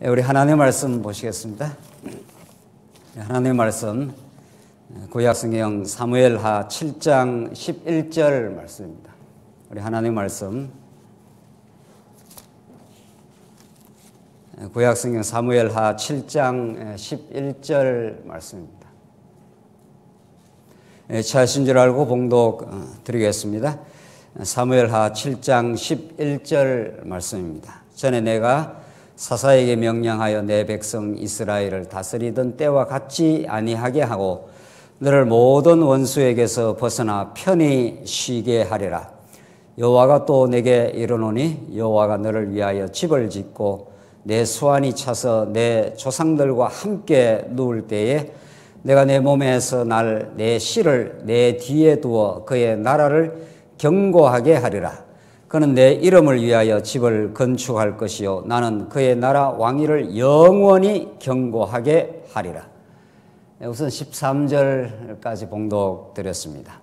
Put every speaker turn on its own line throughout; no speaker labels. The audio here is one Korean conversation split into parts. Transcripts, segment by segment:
우리 하나님의 말씀 보시겠습니다. 하나님의 말씀 구약성경 사무엘하 7장 11절 말씀입니다. 우리 하나님의 말씀 구약성경 사무엘하 7장 11절 말씀입니다. 찾으신 줄 알고 봉독 드리겠습니다. 사무엘하 7장 11절 말씀입니다. 전에 내가 사사에게 명령하여 내 백성 이스라엘을 다스리던 때와 같지 아니하게 하고 너를 모든 원수에게서 벗어나 편히 쉬게 하리라. 여호와가 또 내게 이르노니 여호와가 너를 위하여 집을 짓고 내 수완이 차서 내 조상들과 함께 누울 때에 내가 내 몸에서 날 내 씨를 내 뒤에 두어 그의 나라를 견고하게 하리라. 그는 내 이름을 위하여 집을 건축할 것이요 나는 그의 나라 왕위를 영원히 견고하게 하리라. 우선 13절까지 봉독드렸습니다.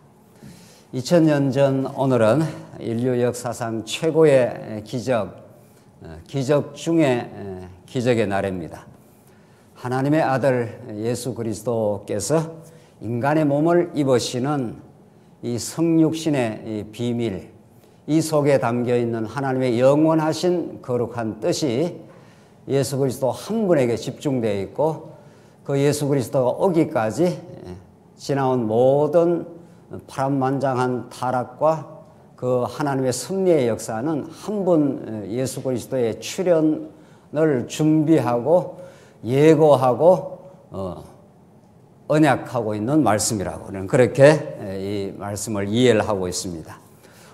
2000년 전 오늘은 인류 역사상 최고의 기적 중에 기적의 날입니다. 하나님의 아들 예수 그리스도께서 인간의 몸을 입으시는 이 성육신의 이 비밀, 이 속에 담겨있는 하나님의 영원하신 거룩한 뜻이 예수 그리스도 한 분에게 집중되어 있고 그 예수 그리스도가 오기까지 지나온 모든 파란만장한 타락과 그 하나님의 섭리의 역사는 한 분 예수 그리스도의 출현을 준비하고 예고하고 언약하고 있는 말씀이라고 우리는 그렇게 이 말씀을 이해를 하고 있습니다.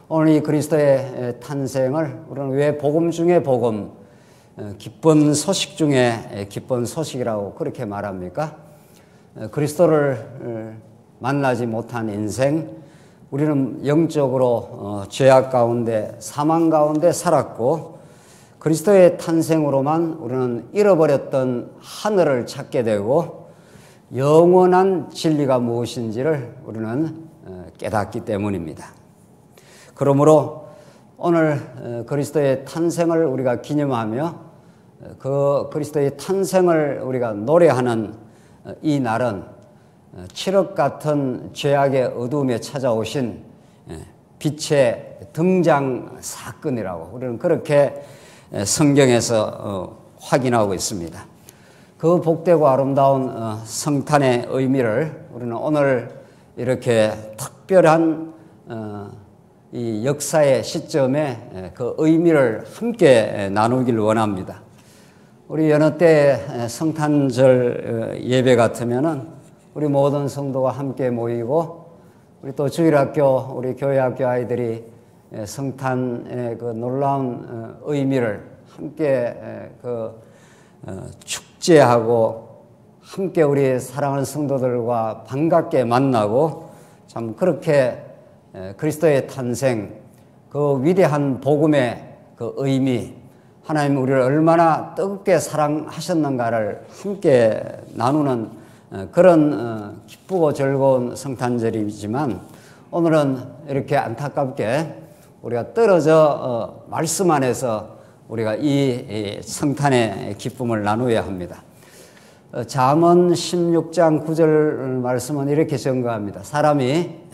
오늘 이 그리스도의 탄생을 우리는 왜 복음 중에 복음, 기쁜 소식 중에 기쁜 소식이라고 그렇게 말합니까? 그리스도를 만나지 못한 인생, 우리는 영적으로 죄악 가운데 사망 가운데 살았고 그리스도의 탄생으로만 우리는 잃어버렸던 하늘을 찾게 되고 영원한 진리가 무엇인지를 우리는 깨닫기 때문입니다. 그러므로 오늘 그리스도의 탄생을 우리가 기념하며 그 그리스도의 탄생을 우리가 노래하는 이 날은 칠흑 같은 죄악의 어두움에 찾아오신 빛의 등장 사건이라고 우리는 그렇게 성경에서 확인하고 있습니다. 그 복되고 아름다운 성탄의 의미를 우리는 오늘 이렇게 특별한 이 역사의 시점에 그 의미를 함께 나누길 원합니다. 우리 여느 때 성탄절 예배 같으면은 우리 모든 성도가 함께 모이고 우리 또 주일학교 우리 교회학교 아이들이 성탄의 그 놀라운 의미를 함께 그 축제하고 함께 우리 사랑하는 성도들과 반갑게 만나고 참 그렇게 그리스도의 탄생, 그 위대한 복음의 그 의미, 하나님 우리를 얼마나 뜨겁게 사랑하셨는가를 함께 나누는 그런 기쁘고 즐거운 성탄절이지만 오늘은 이렇게 안타깝게 우리가 떨어져 말씀 안에서 우리가 이 성탄의 기쁨을 나누어야 합니다. 잠언 16장 9절 말씀은 이렇게 증거합니다. 사람이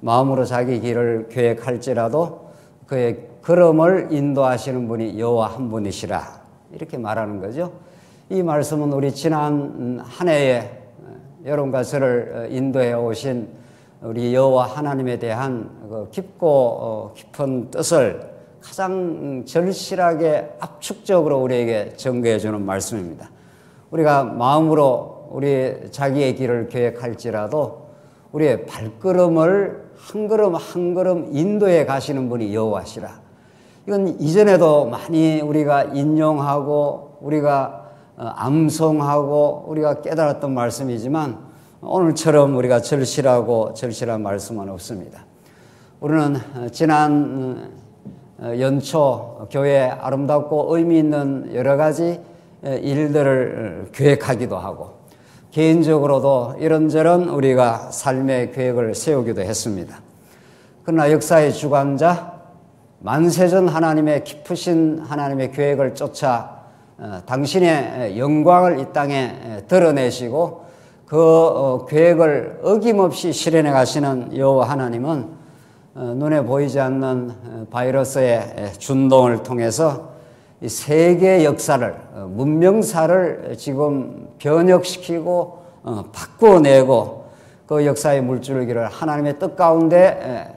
마음으로 자기 길을 계획할지라도 그의 걸음을 인도하시는 분이 여호와 한 분이시라 이렇게 말하는 거죠. 이 말씀은 우리 지난 한 해에 여러분과 저를 인도해 오신 우리 여호와 하나님에 대한 그 깊고 깊은 뜻을 가장 절실하게 압축적으로 우리에게 전거해 주는 말씀입니다. 우리가 마음으로 우리 자기의 길을 계획할지라도 우리의 발걸음을 한 걸음 한 걸음 인도해 가시는 분이 여호와시라. 이건 이전에도 많이 우리가 인용하고 우리가 암송하고 우리가 깨달았던 말씀이지만 오늘처럼 우리가 절실한 말씀은 없습니다. 우리는 지난 연초 교회에 아름답고 의미 있는 여러 가지 일들을 계획하기도 하고 개인적으로도 이런저런 우리가 삶의 계획을 세우기도 했습니다. 그러나 역사의 주관자 만세전 하나님의 깊으신 하나님의 계획을 쫓아 당신의 영광을 이 땅에 드러내시고 그 계획을 어김없이 실현해 가시는 여호와 하나님은 눈에 보이지 않는 바이러스의 준동을 통해서 이 세계 역사를, 문명사를 지금 변혁시키고 바꾸어내고 그 역사의 물줄기를 하나님의 뜻 가운데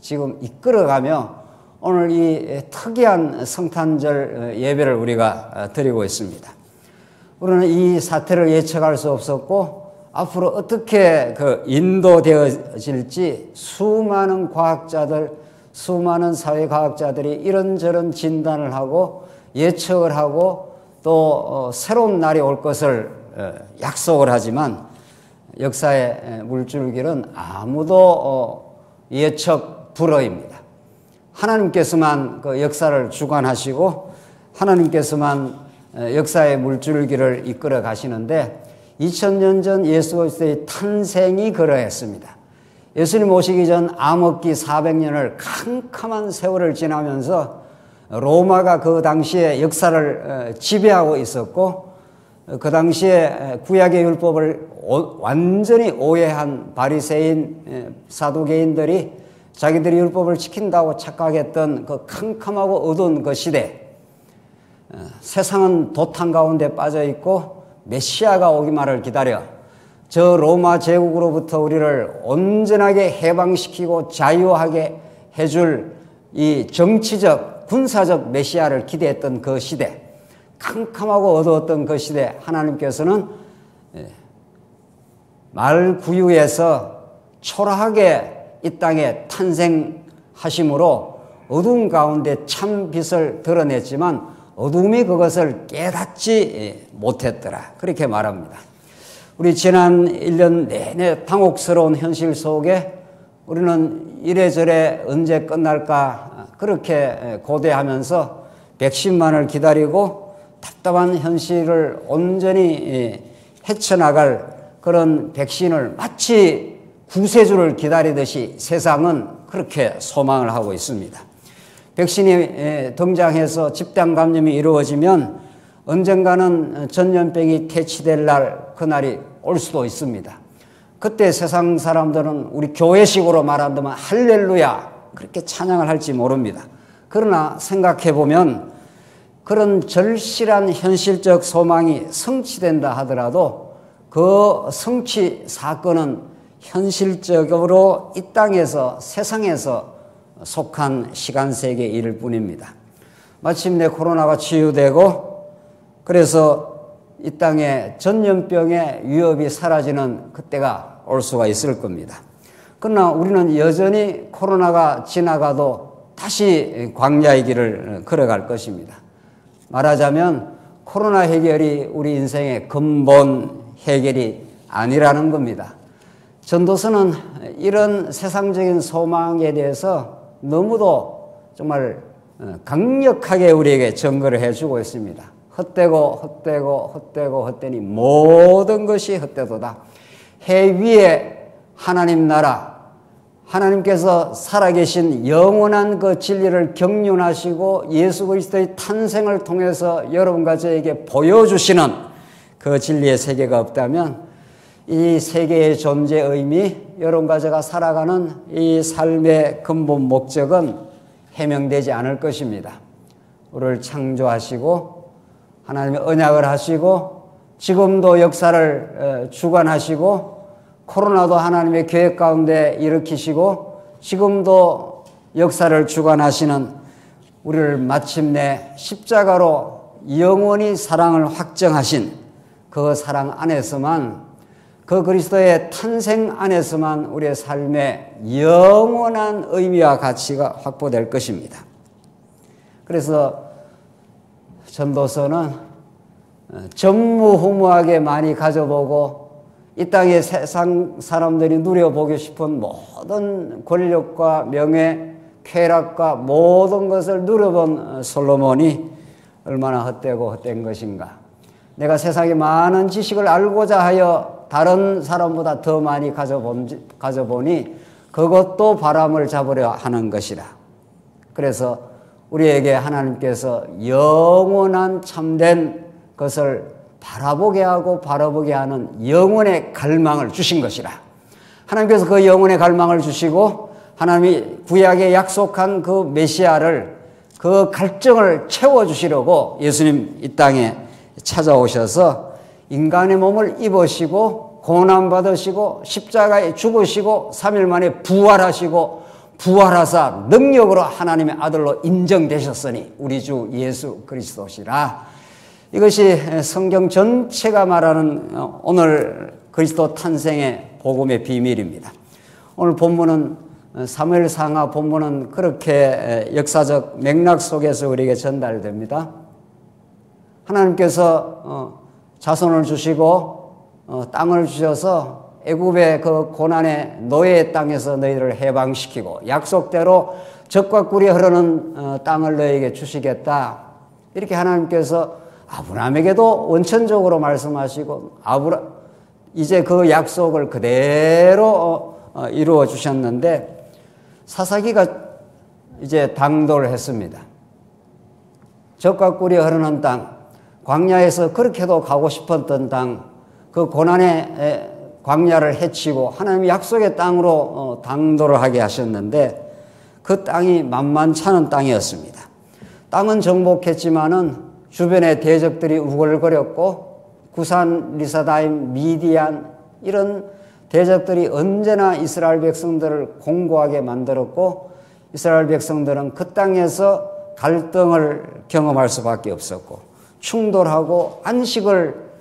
지금 이끌어가며 오늘 이 특이한 성탄절 예배를 우리가 드리고 있습니다. 우리는 이 사태를 예측할 수 없었고 앞으로 어떻게 인도되어질지 수많은 과학자들, 수많은 사회과학자들이 이런저런 진단을 하고 예측을 하고 또 새로운 날이 올 것을 약속을 하지만 역사의 물줄기는 아무도 예측 불허입니다. 하나님께서만 그 역사를 주관하시고 하나님께서만 역사의 물줄기를 이끌어 가시는데 2000년 전 예수 그리스도의 탄생이 그러했습니다. 예수님 오시기 전 암흑기 400년을 캄캄한 세월을 지나면서 로마가 그 당시에 역사를 지배하고 있었고 그 당시에 구약의 율법을 완전히 오해한 바리새인 사두개인들이 자기들이 율법을 지킨다고 착각했던 그 캄캄하고 어두운 그 시대, 세상은 도탄 가운데 빠져 있고 메시아가 오기만을 기다려 저 로마 제국으로부터 우리를 온전하게 해방시키고 자유하게 해줄 이 정치적, 군사적 메시아를 기대했던 그 시대, 캄캄하고 어두웠던 그 시대, 하나님께서는 말구유에서 초라하게 이 땅에 탄생하심으로 어두움 가운데 참 빛을 드러냈지만 어둠이 그것을 깨닫지 못했더라. 그렇게 말합니다. 우리 지난 1년 내내 당혹스러운 현실 속에 우리는 이래저래 언제 끝날까 그렇게 고대하면서 백신만을 기다리고 답답한 현실을 온전히 헤쳐나갈 그런 백신을 마치 구세주를 기다리듯이 세상은 그렇게 소망을 하고 있습니다. 백신이 등장해서 집단 감염이 이루어지면 언젠가는 전염병이 퇴치될 날, 그날이 올 수도 있습니다. 그때 세상 사람들은 우리 교회식으로 말한다면 할렐루야 그렇게 찬양을 할지 모릅니다. 그러나 생각해 보면 그런 절실한 현실적 소망이 성취된다 하더라도 그 성취 사건은 현실적으로 이 땅에서 세상에서 속한 시간세계의 일일 뿐입니다. 마침내 코로나가 치유되고 그래서 이 땅에 전염병의 위협이 사라지는 그때가 올 수가 있을 겁니다. 그러나 우리는 여전히 코로나가 지나가도 다시 광야의 길을 걸어갈 것입니다. 말하자면 코로나 해결이 우리 인생의 근본 해결이 아니라는 겁니다. 전도서는 이런 세상적인 소망에 대해서 너무도 정말 강력하게 우리에게 증거를 해주고 있습니다. 헛되니 모든 것이 헛되도다. 해 위에 하나님 나라, 하나님께서 살아계신 영원한 그 진리를 경륜하시고 예수 그리스도의 탄생을 통해서 여러분과 저에게 보여주시는 그 진리의 세계가 없다면 이 세계의 존재 의미, 여러분과 제가 살아가는 이 삶의 근본 목적은 해명되지 않을 것입니다. 우리를 창조하시고 하나님의 언약을 하시고 지금도 역사를 주관하시고 코로나도 하나님의 계획 가운데 일으키시고 지금도 역사를 주관하시는 우리를 마침내 십자가로 영원히 사랑을 확정하신 그 사랑 안에서만 그 그리스도의 탄생 안에서만 우리의 삶의 영원한 의미와 가치가 확보될 것입니다. 그래서 전도서는 전무후무하게 많이 가져보고 이 땅의 세상 사람들이 누려보고 싶은 모든 권력과 명예, 쾌락과 모든 것을 누려본 솔로몬이 얼마나 헛되고 헛된 것인가. 내가 세상의 많은 지식을 알고자 하여 다른 사람보다 더 많이 가져보니 그것도 바람을 잡으려 하는 것이라. 그래서 우리에게 하나님께서 영원한 참된 것을 바라보게 하고 바라보게 하는 영혼의 갈망을 주신 것이라. 하나님께서 그 영혼의 갈망을 주시고 하나님이 구약에 약속한 그 메시아를, 그 갈증을 채워주시려고 예수님 이 땅에 찾아오셔서 인간의 몸을 입으시고 고난받으시고 십자가에 죽으시고 3일 만에 부활하시고 부활하사 능력으로 하나님의 아들로 인정되셨으니 우리 주 예수 그리스도시라. 이것이 성경 전체가 말하는 오늘 그리스도 탄생의 복음의 비밀입니다. 오늘 본문은 사무엘상하 본문은 그렇게 역사적 맥락 속에서 우리에게 전달됩니다. 하나님께서 자손을 주시고 땅을 주셔서 애굽의 그 고난의 노예의 땅에서 너희를 해방시키고 약속대로 젖과 꿀이 흐르는 땅을 너희에게 주시겠다. 이렇게 하나님께서 아브라함에게도 원천적으로 말씀하시고 이제 그 약속을 그대로 이루어 주셨는데 사사기가 이제 당도를 했습니다. 젖과 꿀이 흐르는 땅, 광야에서 그렇게도 가고 싶었던 땅, 그 고난의 광야를 헤치고 하나님의 약속의 땅으로 당도를 하게 하셨는데 그 땅이 만만찮은 땅이었습니다. 땅은 정복했지만은 주변에 대적들이 우글거렸고 구산, 리사다임, 미디안 이런 대적들이 언제나 이스라엘 백성들을 공고하게 만들었고 이스라엘 백성들은 그 땅에서 갈등을 경험할 수밖에 없었고 충돌하고 안식을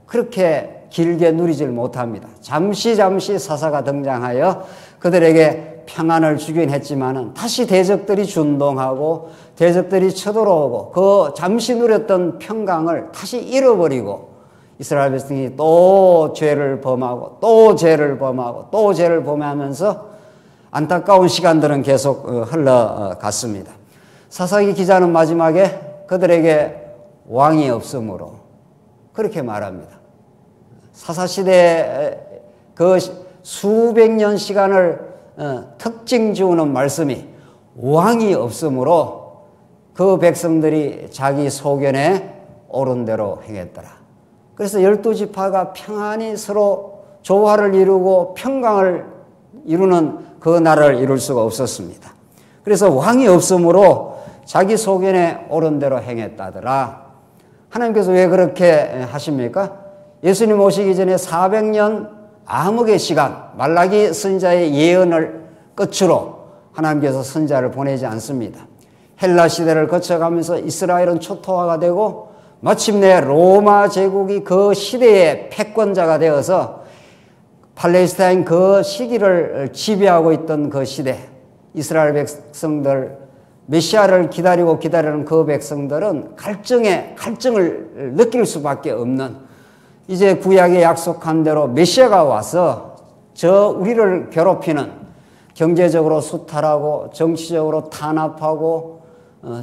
그렇게 길게 누리질 못합니다. 잠시 사사가 등장하여 그들에게 평안을 주긴 했지만은 다시 대적들이 준동하고 대적들이 쳐들어오고 그 잠시 누렸던 평강을 다시 잃어버리고 이스라엘 백성이 또 죄를 범하고 또 죄를 범하고 또 죄를 범하면서 안타까운 시간들은 계속 흘러갔습니다. 사사기 기자는 마지막에 그들에게 왕이 없으므로 그렇게 말합니다. 사사시대의 그 수백 년 시간을 특징 지우는 말씀이 왕이 없으므로 그 백성들이 자기 소견에 옳은 대로 행했더라. 그래서 12지파가 평안히 서로 조화를 이루고 평강을 이루는 그 나라를 이룰 수가 없었습니다. 그래서 왕이 없으므로 자기 소견에 옳은 대로 행했다더라. 하나님께서 왜 그렇게 하십니까? 예수님 오시기 전에 400년 암흑의 시간, 말라기 선지자의 예언을 끝으로 하나님께서 선지자를 보내지 않습니다. 헬라 시대를 거쳐가면서 이스라엘은 초토화가 되고 마침내 로마 제국이 그 시대의 패권자가 되어서 팔레스타인 그 시기를 지배하고 있던 그 시대, 이스라엘 백성들, 메시아를 기다리는 그 백성들은 갈증을 느낄 수밖에 없는, 이제 구약에 약속한 대로 메시아가 와서 우리를 괴롭히는, 경제적으로 수탈하고 정치적으로 탄압하고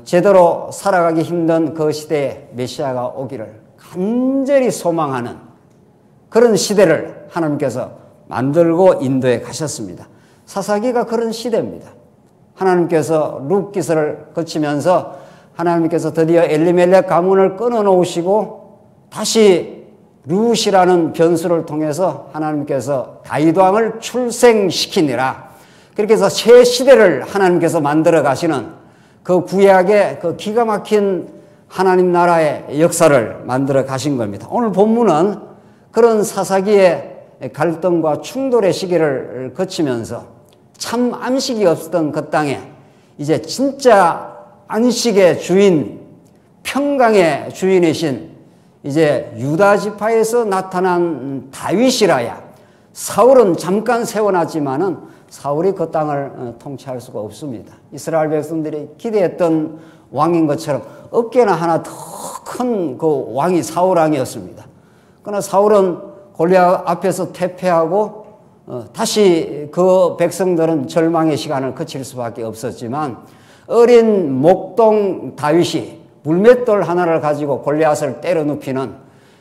제대로 살아가기 힘든 그 시대에 메시아가 오기를 간절히 소망하는 그런 시대를 하나님께서 만들고 인도해 가셨습니다. 사사기가 그런 시대입니다. 하나님께서 룻 기서를 거치면서 하나님께서 드디어 엘리멜렉 가문을 끊어놓으시고 다시 룻이라는 변수를 통해서 하나님께서 다윗 왕을 출생시키니라. 그렇게 해서 새 시대를 하나님께서 만들어 가시는 그 구약의 그 기가 막힌 하나님 나라의 역사를 만들어 가신 겁니다. 오늘 본문은 그런 사사기의 갈등과 충돌의 시기를 거치면서 참 안식이 없었던 그 땅에 이제 진짜 안식의 주인, 평강의 주인이신 이제 유다 지파에서 나타난 다윗이라야, 사울은 잠깐 세워놨지만은 사울이 그 땅을 통치할 수가 없습니다. 이스라엘 백성들이 기대했던 왕인 것처럼 어깨나 하나 더 큰 그 왕이 사울 왕이었습니다. 그러나 사울은 골리앗 앞에서 퇴폐하고 다시 그 백성들은 절망의 시간을 거칠 수밖에 없었지만 어린 목동 다윗이 물맷돌 하나를 가지고 골리앗을 때려 눕히는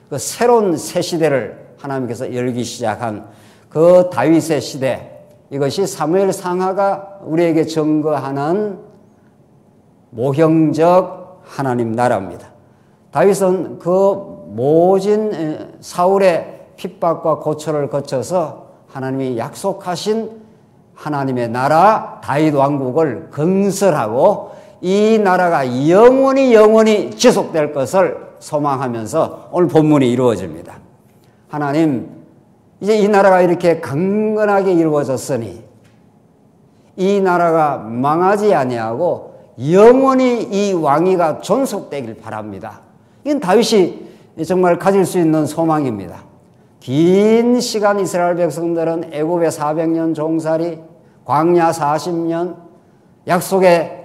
그 새로운 새 시대를 하나님께서 열기 시작한 그 다윗의 시대, 이것이 사무엘 상하가 우리에게 증거하는 모형적 하나님 나라입니다. 다윗은 그 모진 사울의 핍박과 고초를 거쳐서 하나님이 약속하신 하나님의 나라 다윗 왕국을 건설하고 이 나라가 영원히 지속될 것을 소망하면서 오늘 본문이 이루어집니다. 하나님, 이제 이 나라가 이렇게 강건하게 이루어졌으니 이 나라가 망하지 아니하고 영원히 이 왕위가 존속되길 바랍니다. 이건 다윗이 정말 가질 수 있는 소망입니다. 긴 시간 이스라엘 백성들은 애굽에 400년 종살이, 광야 40년,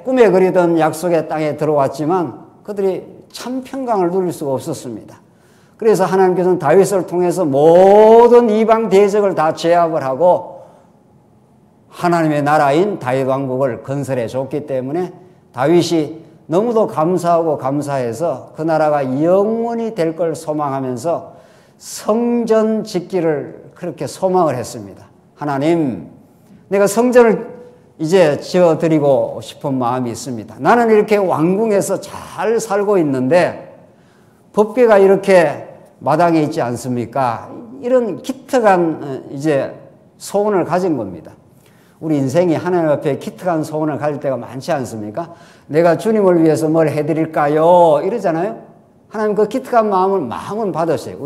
꿈에 그리던 약속의 땅에 들어왔지만 그들이 참 평강을 누릴 수가 없었습니다. 그래서 하나님께서는 다윗을 통해서 모든 이방 대적을 다 제압을 하고 하나님의 나라인 다윗 왕국을 건설해 줬기 때문에 다윗이 너무도 감사하고 감사해서 그 나라가 영원히 될 걸 소망하면서 성전 짓기를 그렇게 소망을 했습니다. 하나님, 내가 성전을 이제 지어드리고 싶은 마음이 있습니다. 나는 이렇게 왕궁에서 잘 살고 있는데 법궤가 이렇게 마당에 있지 않습니까? 이런 기특한 이제 소원을 가진 겁니다. 우리 인생이 하나님 앞에 기특한 소원을 가질 때가 많지 않습니까? 내가 주님을 위해서 뭘 해드릴까요? 이러잖아요. 하나님 그 기특한 마음은 받으세요.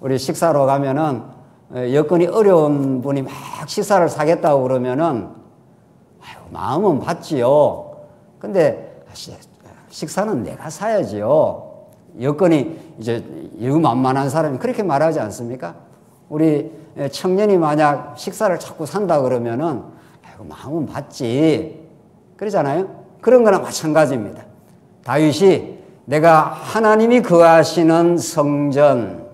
우리 식사로 가면은 여건이 어려운 분이 막 식사를 사겠다고 그러면은 마음은 받지요. 근데 식사는 내가 사야지요. 여건이 이제 유만만한 사람이 그렇게 말하지 않습니까? 우리 청년이 만약 식사를 자꾸 산다 그러면은 마음은 받지. 그러잖아요. 그런 거나 마찬가지입니다. 다윗이 내가 하나님이 거하시는 성전,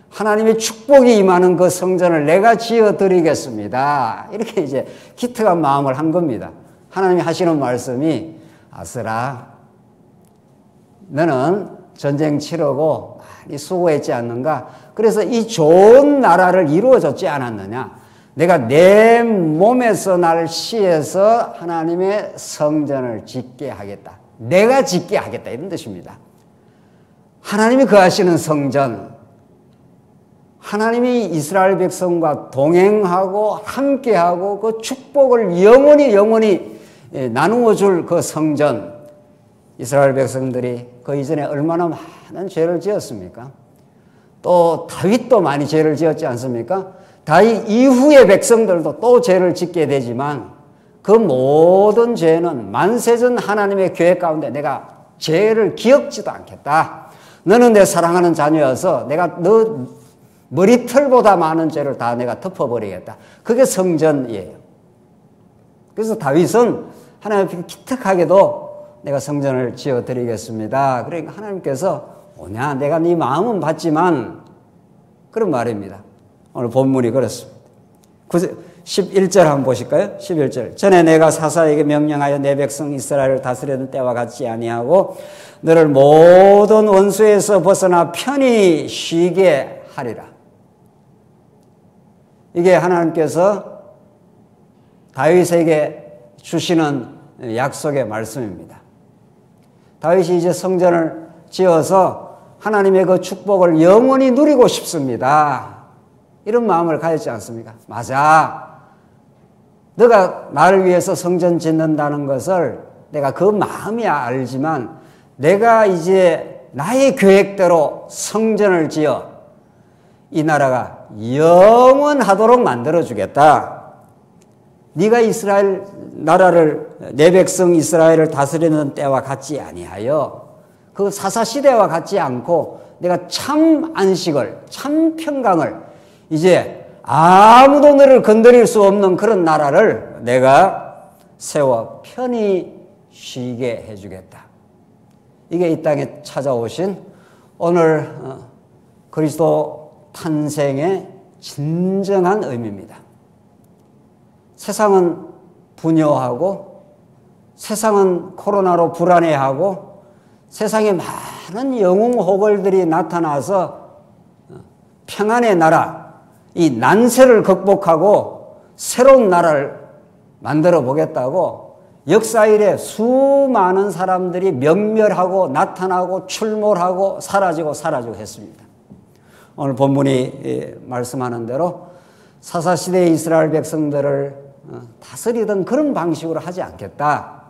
하나님의 축복이 임하는 그 성전을 내가 지어드리겠습니다. 이렇게 이제 기특한 마음을 한 겁니다. 하나님이 하시는 말씀이 아스라, 너는 전쟁 치르고 많이 수고했지 않는가? 그래서 이 좋은 나라를 이루어줬지 않았느냐? 내가 내 몸에서 날 시해서 하나님의 성전을 짓게 하겠다. 내가 짓게 하겠다. 이런 뜻입니다. 하나님이 거하시는 성전, 하나님이 이스라엘 백성과 동행하고 함께하고 그 축복을 영원히 나누어 줄 그 성전, 이스라엘 백성들이 그 이전에 얼마나 많은 죄를 지었습니까? 또 다윗도 많이 죄를 지었지 않습니까? 다윗 이후의 백성들도 또 죄를 짓게 되지만 그 모든 죄는 만세전 하나님의 계획 가운데 내가 죄를 기억지도 않겠다. 너는 내 사랑하는 자녀여서 내가 너 머리털보다 많은 죄를 다 내가 덮어버리겠다. 그게 성전이에요. 그래서 다윗은 하나님 앞에 기특하게도 내가 성전을 지어드리겠습니다. 그러니까 하나님께서 오냐, 내가 네 마음은 받지만, 그런 말입니다. 오늘 본문이 그렇습니다. 11절 한번 보실까요? 11절. 전에 내가 사사에게 명령하여 내 백성 이스라엘을 다스리던 때와 같지 아니하고 너를 모든 원수에서 벗어나 편히 쉬게 하리라. 이게 하나님께서 다윗에게 주시는 약속의 말씀입니다. 다윗이 이제 성전을 지어서 하나님의 그 축복을 영원히 누리고 싶습니다. 이런 마음을 가졌지 않습니까? 맞아. 너가 나를 위해서 성전 짓는다는 것을 내가 그 마음이 알지만 내가 이제 나의 계획대로 성전을 지어 이 나라가 영원하도록 만들어주겠다. 네가 이스라엘 나라를, 내 백성 이스라엘을 다스리는 때와 같지 아니하여 그 사사시대와 같지 않고 내가 참 안식을, 참 평강을, 이제 아무도 너를 건드릴 수 없는 그런 나라를 내가 세워 편히 쉬게 해주겠다. 이게 이 땅에 찾아오신 오늘 그리스도 탄생의 진정한 의미입니다. 세상은 분여하고 세상은 코로나로 불안해하고 세상에 많은 영웅호걸들이 나타나서 평안의 나라, 이 난세를 극복하고 새로운 나라를 만들어 보겠다고 역사 이래 수많은 사람들이 명멸하고 나타나고 출몰하고 사라지고 했습니다. 오늘 본문이 말씀하는 대로 사사시대의 이스라엘 백성들을 다스리던 그런 방식으로 하지 않겠다.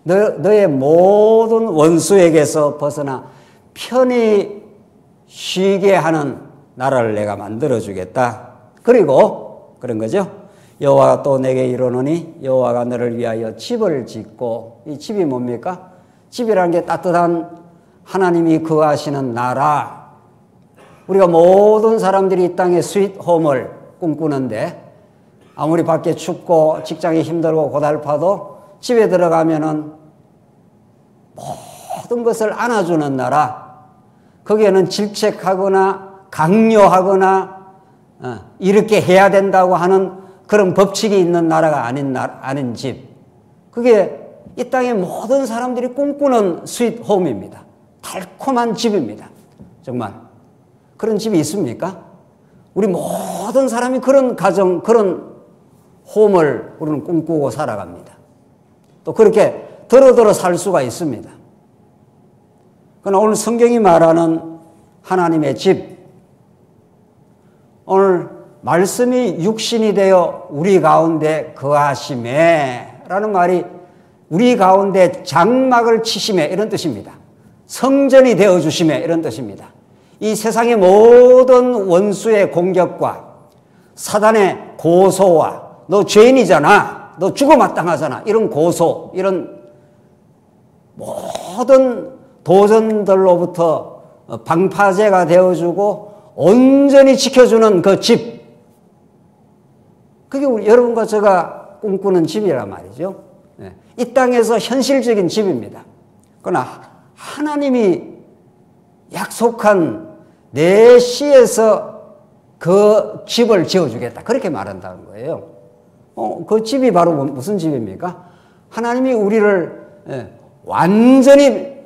너의 모든 원수에게서 벗어나 편히 쉬게 하는 나라를 내가 만들어주겠다. 그리고 그런 거죠. 여호와가 또 내게 이르노니 여호와가 너를 위하여 집을 짓고, 이 집이 뭡니까? 집이라는 게 따뜻한 하나님이 거하시는 나라. 우리가 모든 사람들이 이 땅에 스윗홈을 꿈꾸는데 아무리 밖에 춥고 직장이 힘들고 고달파도 집에 들어가면은 모든 것을 안아주는 나라. 거기에는 질책하거나 강요하거나 이렇게 해야 된다고 하는 그런 법칙이 있는 나라가 아닌 집. 그게 이 땅의 모든 사람들이 꿈꾸는 스윗홈입니다. 달콤한 집입니다. 정말. 그런 집이 있습니까? 우리 모든 사람이 그런 가정, 그런 홈을 우리는 꿈꾸고 살아갑니다. 또 그렇게 더러 살 수가 있습니다. 그러나 오늘 성경이 말하는 하나님의 집, 오늘 말씀이 육신이 되어 우리 가운데 거하심에 라는 말이 우리 가운데 장막을 치심에 이런 뜻입니다. 성전이 되어주심에 이런 뜻입니다. 이 세상의 모든 원수의 공격과 사단의 고소와 너 죄인이잖아, 너 죽어마땅하잖아, 이런 고소, 이런 모든 도전들로부터 방파제가 되어주고 온전히 지켜주는 그 집, 그게 여러분과 제가 꿈꾸는 집이란 말이죠. 이 땅에서 현실적인 집입니다. 그러나 하나님이 약속한 내 시에서 그 집을 지어주겠다, 그렇게 말한다는 거예요. 그 집이 바로 무슨 집입니까? 하나님이 우리를 완전히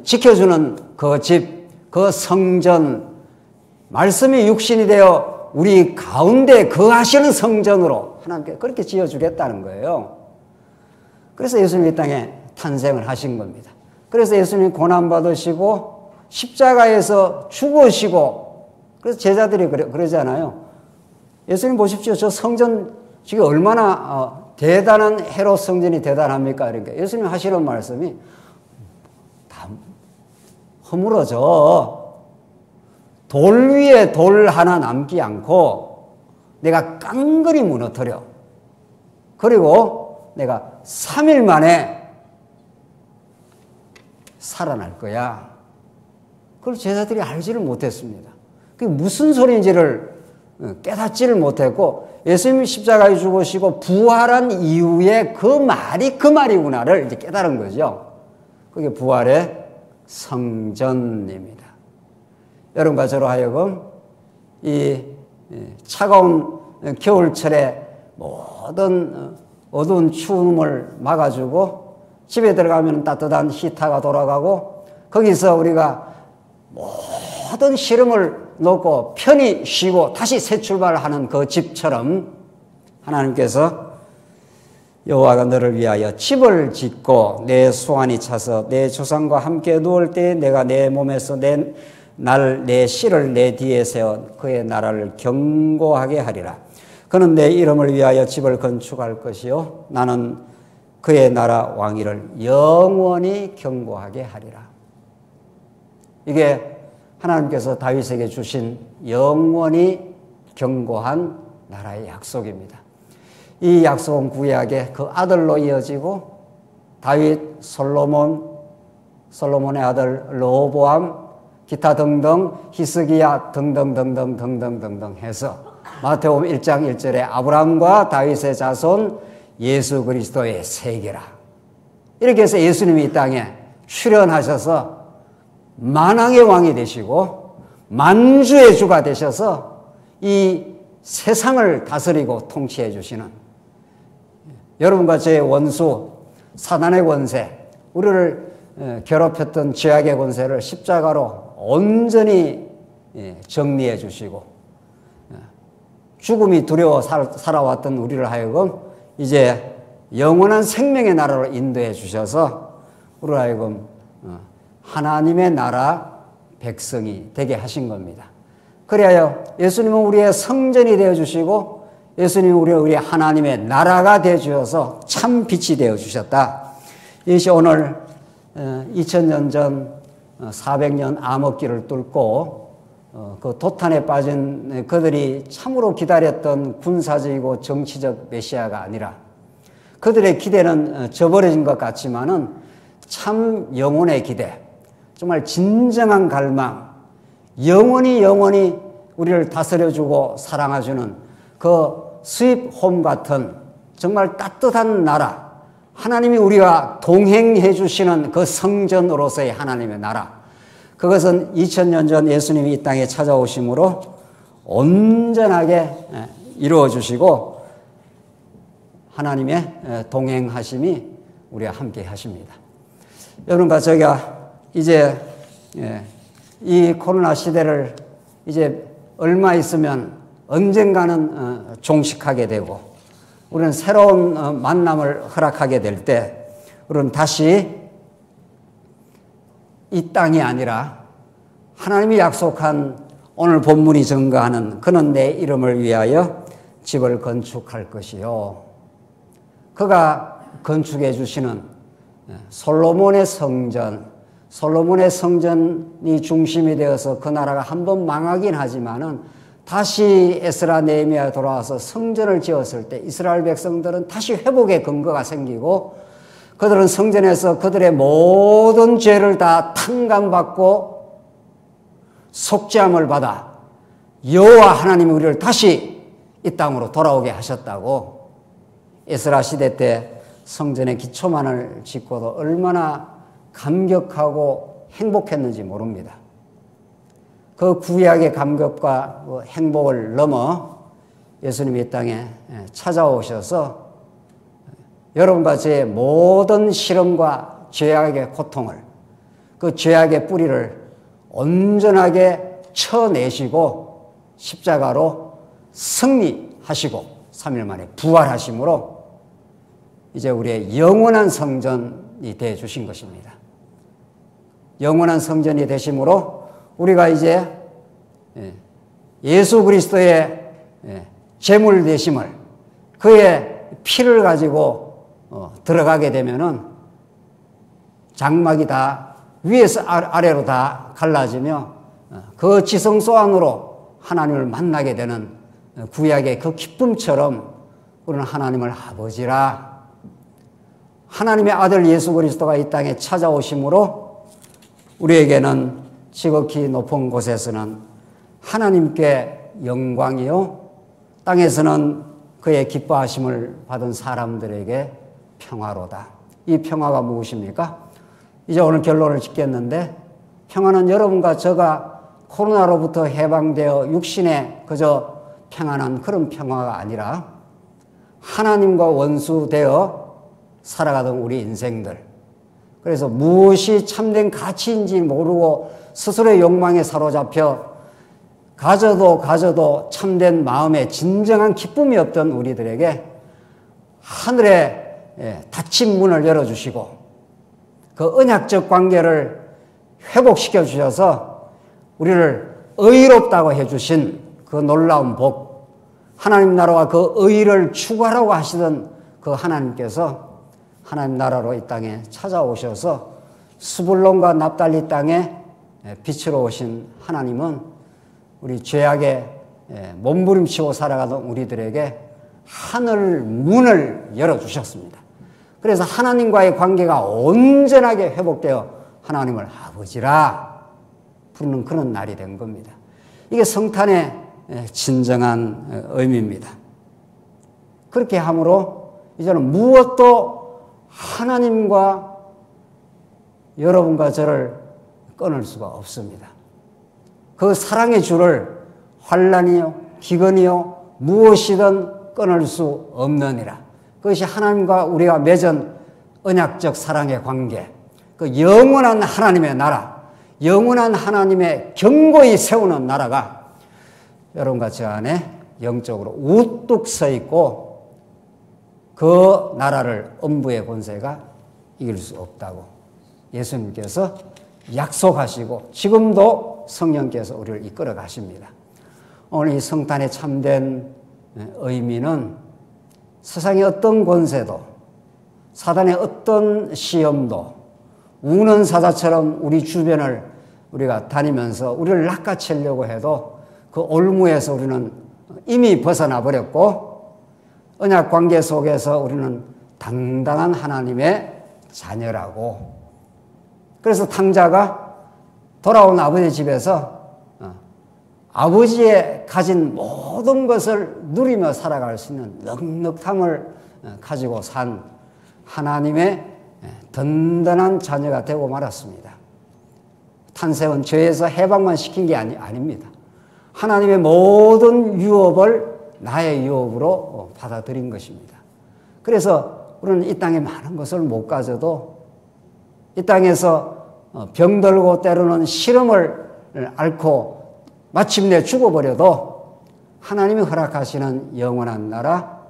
지켜주는 그 집, 그 성전, 말씀이 육신이 되어 우리 가운데 거하시는 성전으로 하나님께 그렇게 지어주겠다는 거예요. 그래서 예수님이 이 땅에 탄생을 하신 겁니다. 그래서 예수님이 고난받으시고 십자가에서 죽으시고, 그래서 제자들이 그러잖아요. 예수님 보십시오. 저 성전 지금 얼마나 대단한 헤롯 성전이 대단합니까? 그러니까 예수님 하시는 말씀이 다 허물어져. 돌 위에 돌 하나 남지 않고 내가 깡그리 무너뜨려. 그리고 내가 3일 만에 살아날 거야. 그걸 제자들이 알지를 못했습니다. 그게 무슨 소리인지를 깨닫지를 못했고, 예수님이 십자가에 죽으시고 부활한 이후에 그 말이 그 말이구나를 이제 깨달은 거죠. 그게 부활의 성전입니다. 여러분과 저로 하여금 이 차가운 겨울철에 모든 어두운 추움을 막아주고 집에 들어가면 따뜻한 히터가 돌아가고 거기서 우리가 모든 시름을 놓고 편히 쉬고 다시 새 출발하는 그 집처럼 하나님께서 여호와가 너를 위하여 집을 짓고 내 소환이 차서 내 조상과 함께 누울 때에 내가 내 몸에서 내 씨를 내 뒤에 세워 그의 나라를 견고하게 하리라. 그는 내 이름을 위하여 집을 건축할 것이요 나는 그의 나라 왕위를 영원히 견고하게 하리라. 이게 하나님께서 다윗에게 주신 영원히 견고한 나라의 약속입니다. 이 약속은 구약의 그 아들로 이어지고 다윗, 솔로몬의 아들 르호보암, 기타 등등 히스기야 등등 해서 마태복음 1장 1절에 아브라함과 다윗의 자손 예수 그리스도의 세계라. 이렇게 해서 예수님이 이 땅에 출현하셔서 만왕의 왕이 되시고 만주의 주가 되셔서 이 세상을 다스리고 통치해 주시는, 여러분과 저의 원수 사단의 권세, 우리를 괴롭혔던 죄악의 권세를 십자가로 온전히 정리해 주시고 죽음이 두려워 살아왔던 우리를 하여금 이제 영원한 생명의 나라로 인도해 주셔서 우리로 하여금 하나님의 나라 백성이 되게 하신 겁니다. 그래야 예수님은 우리의 성전이 되어 주시고 예수님은 우리의 하나님의 나라가 되어 주셔서 참 빛이 되어 주셨다. 이것이 오늘 2000년 전 400년 암흑기를 뚫고 그 도탄에 빠진 그들이 참으로 기다렸던 군사적이고 정치적 메시아가 아니라 그들의 기대는 저버려진 것 같지만은 참 영혼의 기대, 정말 진정한 갈망, 영원히 우리를 다스려주고 사랑해주는 그 스윗홈 같은 정말 따뜻한 나라, 하나님이 우리와 동행해 주시는 그 성전으로서의 하나님의 나라, 그것은 2000년 전 예수님이 이 땅에 찾아오심으로 온전하게 이루어 주시고 하나님의 동행하심이 우리와 함께 하십니다. 여러분과 저희가 이제 이 코로나 시대를 이제 얼마 있으면 언젠가는 종식하게 되고 우리는 새로운 만남을 허락하게 될 때 우리는 다시 이 땅이 아니라 하나님이 약속한 오늘 본문이 증거하는 그는 내 이름을 위하여 집을 건축할 것이요. 그가 건축해 주시는 솔로몬의 성전이 중심이 되어서 그 나라가 한번 망하긴 하지만은 다시 에스라 느헤미야 돌아와서 성전을 지었을 때 이스라엘 백성들은 다시 회복의 근거가 생기고 그들은 성전에서 그들의 모든 죄를 다 탕감받고 속죄함을 받아 여호와 하나님이 우리를 다시 이 땅으로 돌아오게 하셨다고 에스라 시대 때 성전의 기초만을 짓고도 얼마나 감격하고 행복했는지 모릅니다. 그 구약의 감격과 행복을 넘어 예수님이 이 땅에 찾아오셔서 여러분과 제 모든 시련과 죄악의 고통을 그 죄악의 뿌리를 온전하게 쳐내시고 십자가로 승리하시고 3일 만에 부활하심으로 이제 우리의 영원한 성전이 되어 주신 것입니다. 영원한 성전이 되심으로 우리가 이제 예수 그리스도의 제물 되심을 그의 피를 가지고 들어가게 되면은 장막이 다 위에서 아래로 다 갈라지며 그 지성소 안으로 하나님을 만나게 되는 구약의 그 기쁨처럼 우리는 하나님을 아버지라 하나님의 아들 예수 그리스도가 이 땅에 찾아오심으로 우리에게는 지극히 높은 곳에서는 하나님께 영광이요 땅에서는 그의 기뻐하심을 받은 사람들에게 평화로다. 이 평화가 무엇입니까? 이제 오늘 결론을 짓겠는데 평화는 여러분과 저가 코로나로부터 해방되어 육신에 그저 평안한 그런 평화가 아니라 하나님과 원수되어 살아가던 우리 인생들, 그래서 무엇이 참된 가치인지 모르고 스스로의 욕망에 사로잡혀 가져도 참된 마음에 진정한 기쁨이 없던 우리들에게 하늘의 닫힌 문을 열어주시고 그 언약적 관계를 회복시켜 주셔서 우리를 의롭다고 해주신 그 놀라운 복, 하나님 나라와 그 의를 추구하라고 하시던 그 하나님께서 하나님 나라로 이 땅에 찾아오셔서 스불론과 납달리 땅에 빛으로 오신 하나님은 우리 죄악에 몸부림치고 살아가던 우리들에게 하늘 문을 열어주셨습니다. 그래서 하나님과의 관계가 온전하게 회복되어 하나님을 아버지라 부르는 그런 날이 된 겁니다. 이게 성탄의 진정한 의미입니다. 그렇게 함으로 이제는 무엇도 하나님과 여러분과 저를 끊을 수가 없습니다. 그 사랑의 줄을 환난이요 기근이요 무엇이든 끊을 수 없느니라. 그것이 하나님과 우리가 맺은 언약적 사랑의 관계, 그 영원한 하나님의 나라, 영원한 하나님의 견고히 세우는 나라가 여러분과 저 안에 영적으로 우뚝 서 있고 그 나라를 음부의 권세가 이길 수 없다고 예수님께서 약속하시고 지금도 성령께서 우리를 이끌어 가십니다. 오늘 이 성탄의 참된 의미는 세상의 어떤 권세도 사단의 어떤 시험도 우는 사자처럼 우리 주변을 우리가 다니면서 우리를 낚아채려고 해도 그 올무에서 우리는 이미 벗어나 버렸고 언약 관계 속에서 우리는 당당한 하나님의 자녀라고. 그래서 탕자가 돌아온 아버지 집에서 아버지의 가진 모든 것을 누리며 살아갈 수 있는 넉넉함을 가지고 산 하나님의 든든한 자녀가 되고 말았습니다. 탄생은 죄에서 해방만 시킨 게 아닙니다. 하나님의 모든 유업을 나의 유업으로 받아들인 것입니다. 그래서 우리는 이 땅에 많은 것을 못 가져도 이 땅에서 병들고 때로는 시름을 앓고 마침내 죽어버려도 하나님이 허락하시는 영원한 나라,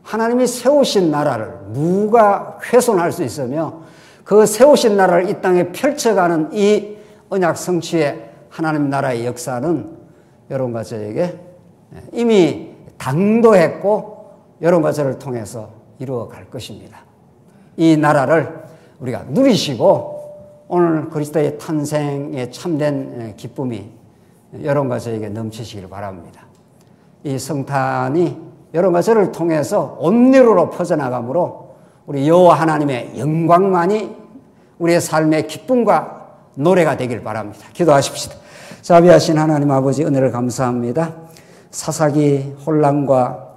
하나님이 세우신 나라를 누가 훼손할 수 있으며 그 세우신 나라를 이 땅에 펼쳐가는 이 언약 성취의 하나님 나라의 역사는 여러분과 저에게 이미 당도했고 여러분과 저를 통해서 이루어갈 것입니다. 이 나라를 우리가 누리시고 오늘 그리스도의 탄생의 참된 기쁨이 여러분과 저에게 넘치시길 바랍니다. 이 성탄이 여러분과 저를 통해서 온누리로 퍼져나가므로 우리 여호와 하나님의 영광만이 우리의 삶의 기쁨과 노래가 되길 바랍니다. 기도하십시다. 자비하신 하나님 아버지 은혜를 감사합니다. 사사기 혼란과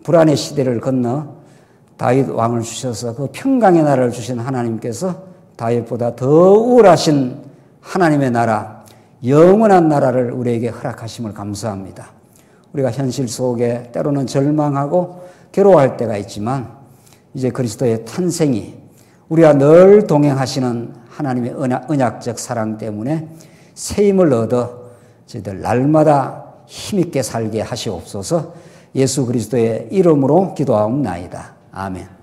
불안의 시대를 건너 다윗 왕을 주셔서 그 평강의 나라를 주신 하나님께서 다윗보다 더 우월하신 하나님의 나라, 영원한 나라를 우리에게 허락하심을 감사합니다. 우리가 현실 속에 때로는 절망하고 괴로워할 때가 있지만 이제 그리스도의 탄생이 우리와 늘 동행하시는 하나님의 언약적 사랑 때문에 새 힘을 얻어 저희들 날마다 힘있게 살게 하시옵소서. 예수 그리스도의 이름으로 기도하옵나이다. 아멘.